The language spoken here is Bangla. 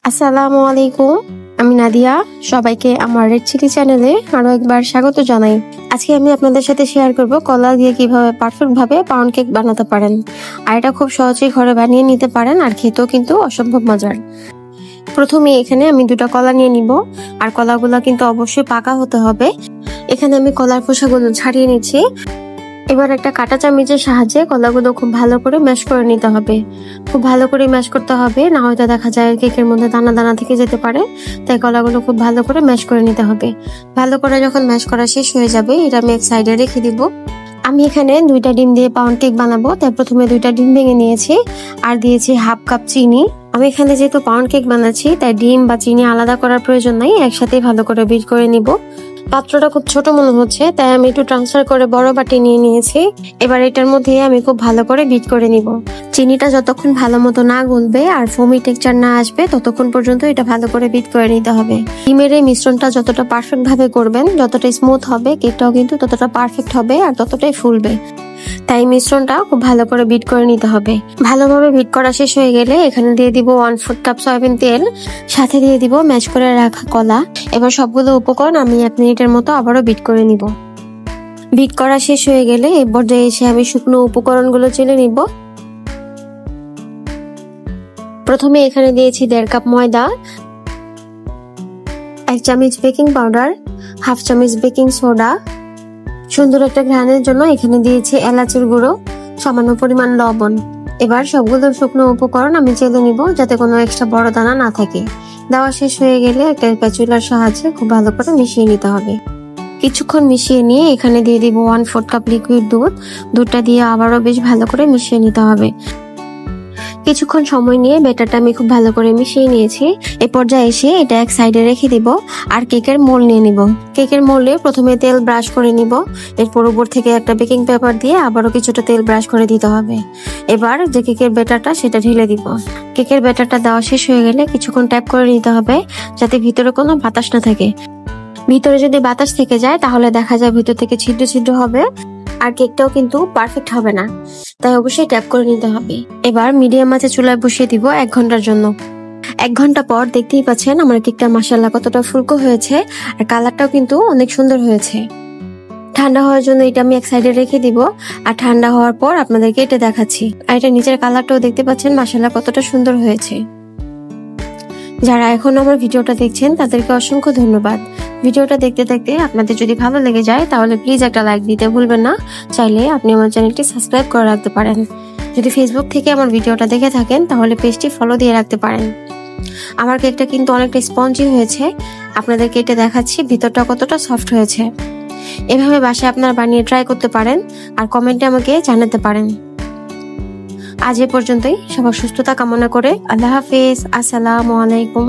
আসসালামু আলাইকুম, আমি নাদিয়া। সবাইকে আমার রেড চিলি চ্যানেলে আরো একবার স্বাগত জানাই। আজকে আমি আপনাদের সাথে শেয়ার করব কলা দিয়ে কিভাবে পারফেক্ট ভাবে পাউন্ড কেক বানাতে পারেন। আর এটা খুব সহজেই ঘরে বানিয়ে নিতে পারেন, আর খেতেও কিন্তু অসম্ভব মজার। প্রথমে এখানে আমি 2টা কলা নিয়ে নিব, আর কলাগুলো কিন্তু অবশ্যই পাকা হতে হবে। এখানে আমি কলার খোসাগুলো ছাড়িয়ে নিচ্ছি। এবার একটা কাঁটা চামচের সাহায্যে কলাগুলো খুব ভালো করে ম্যাশ করে নিতে হবে। খুব ভালো করে ম্যাশ করতে হবে, না হয়তো দেখা যায় কেকের মধ্যে দানা দানা থেকে যেতে পারে। তাই কলাগুলো খুব ভালো করে ম্যাশ করে নিতে হবে। ভালো করে যখন ম্যাশ করা শেষ হয়ে যাবে, এটা আমি এক সাইডে রেখে দিব। আমি এখানে 2টা ডিম দিয়ে পাউন্ড কেক বানাবো, তাই প্রথমে 2টা ডিম ভেঙে নিয়েছি আর দিয়েছি হাফ কাপ চিনি। আমি এখানে যেহেতু পাউন্ড কেক বানাচ্ছি, তাই ডিম বা চিনি আলাদা করার প্রয়োজন নাই, একসাথে ভালো করে বিট করে নিব। পাত্রটা খুব ছোট মনে হচ্ছে, তাই আমি একটু ট্রান্সফার করে বড় বাটি নিয়ে নিয়েছি। এবার এটার মধ্যে আমি খুব ভালো করে বিট করে নিব। চিনিটা যতক্ষণ ভালো মতো না গলবে আর ফোমি টেক্সচার না আসবে, ততক্ষণ পর্যন্ত এটা ভালো করে বিট করে নিতে হবে। ডিমের এই মিশ্রণটা যতটা পারফেক্ট ভাবে করবেন, যতটা স্মুথ হবে, কেকটাও কিন্তু ততটা পারফেক্ট হবে আর ততটাই ফুলবে। তাই মিশ্রণটা খুব ভালো করে বিট করে নিতে হবে। ভালোভাবে বিট করা শেষ হয়ে গেলে এখানে দিয়ে দিব 1/4 কাপ সয়াবিন তেল, সাথে দিয়ে দিব ম্যাশ করে রাখা কলা। এবার সবগুলো উপকরণ আমি 1 মিনিটের মতো আবারও বিট করে নিব। বিট করা শেষ হয়ে গেলে এই পর্যায়ে এসে আমি শুকনো উপকরণগুলো চেলে নিব। প্রথমে এখানে দিয়েছি 1.5 কাপ ময়দা, 1 চামচ বেকিং পাউডার, হাফ চামচ বেকিং সোডা। সুন্দর একটা ঘ্রাণের জন্য এখানে দিয়েছি এলাচের গুঁড়ো, সামান্য পরিমাণ লবণ। এবার সবগুলো শুকনো উপকরণ আমি চেলে নিব, যাতে কোনো এক্সট্রা বড় দানা না থাকে। দেওয়া শেষ হয়ে গেলে একটা স্প্যাচুলার সাহায্যে খুব ভালো করে মিশিয়ে নিতে হবে। কিছুক্ষণ মিশিয়ে নিয়ে এখানে দিয়ে দিব 1/4 কাপ লিকুইড দুধ। দুধটা দিয়ে আবারও বেশ ভালো করে মিশিয়ে নিতে হবে। কিছুক্ষণ সময় নিয়ে ব্যাটারটা আমি খুব ভালো করে মিশিয়ে নিয়েছি। এ পর্যায়ে এসে এটা এক সাইডে রেখে দিব আর কেকের মোল্ড নিয়ে নিব। কেকের মোল্ডে প্রথমে তেল ব্রাশ করে নিব। এরপর উপর থেকে একটা বেকিং পেপার দিয়ে আবারও কিছুটা তেল ব্রাশ করে দিতে হবে। এবার যে কেকের ব্যাটারটা সেটা ঢেলে দিব। কেকের ব্যাটারটা দেওয়া শেষ হয়ে গেলে কিছুক্ষণ ট্যাপ করে নিতে হবে, যাতে ভিতরে কোনো বাতাস না থাকে। ভিতরে যদি বাতাস থেকে যায়, তাহলে দেখা যায় ভিতর থেকে ছিদ্র ছিদ্র হবে আর কেকটাও কিন্তু পারফেক্ট হবে না। তাই অবশ্যই ট্যাপ করে নিতে হবে। এবার মিডিয়াম আঁচে চুলায় বসিয়ে দিব 1 ঘন্টার জন্য। 1 ঘন্টা পর দেখতেই পাচ্ছেন আমার কেকটা মাশাআল্লাহ কতটা ফুলকো হয়েছে, আর কালারটাও কিন্তু অনেক সুন্দর হয়েছে। ঠান্ডা হওয়ার জন্য এটা আমি এক সাইডে রেখে দিব, আর ঠান্ডা হওয়ার পর আপনাদেরকে এটা দেখাচ্ছি। আর এটা নিচের কালারটাও দেখতে পাচ্ছেন মাশাআল্লাহ কতটা সুন্দর হয়েছে। যারা এখন আমার ভিডিওটা দেখছেন তাদেরকে অসংখ্য ধন্যবাদ। ভিডিওটা দেখতে দেখতে আপনাদের যদি ভালো লেগে যায়, তাহলে প্লিজ একটা লাইক দিতে ভুলবেন না। চাইলে আপনি আমার চ্যানেলটি সাবস্ক্রাইব করে রাখতে পারেন। যদি ফেসবুক থেকে আমার ভিডিওটা দেখে থাকেন, তাহলে পেজটি ফলো দিয়ে রাখতে পারেন। আমার কেকটা কিন্তু অনেকটা স্পঞ্জি হয়েছে, আপনাদেরকে এটা দেখাচ্ছি ভিতরটা কতটা সফট হয়েছে। এভাবে বাসায় আপনারা বানিয়ে ট্রাই করতে পারেন আর কমেন্টে আমাকে জানাতে পারেন। আজ এ পর্যন্তই। সবার সুস্থতা কামনা করে আল্লাহ হাফেজ। আসসালামু আলাইকুম।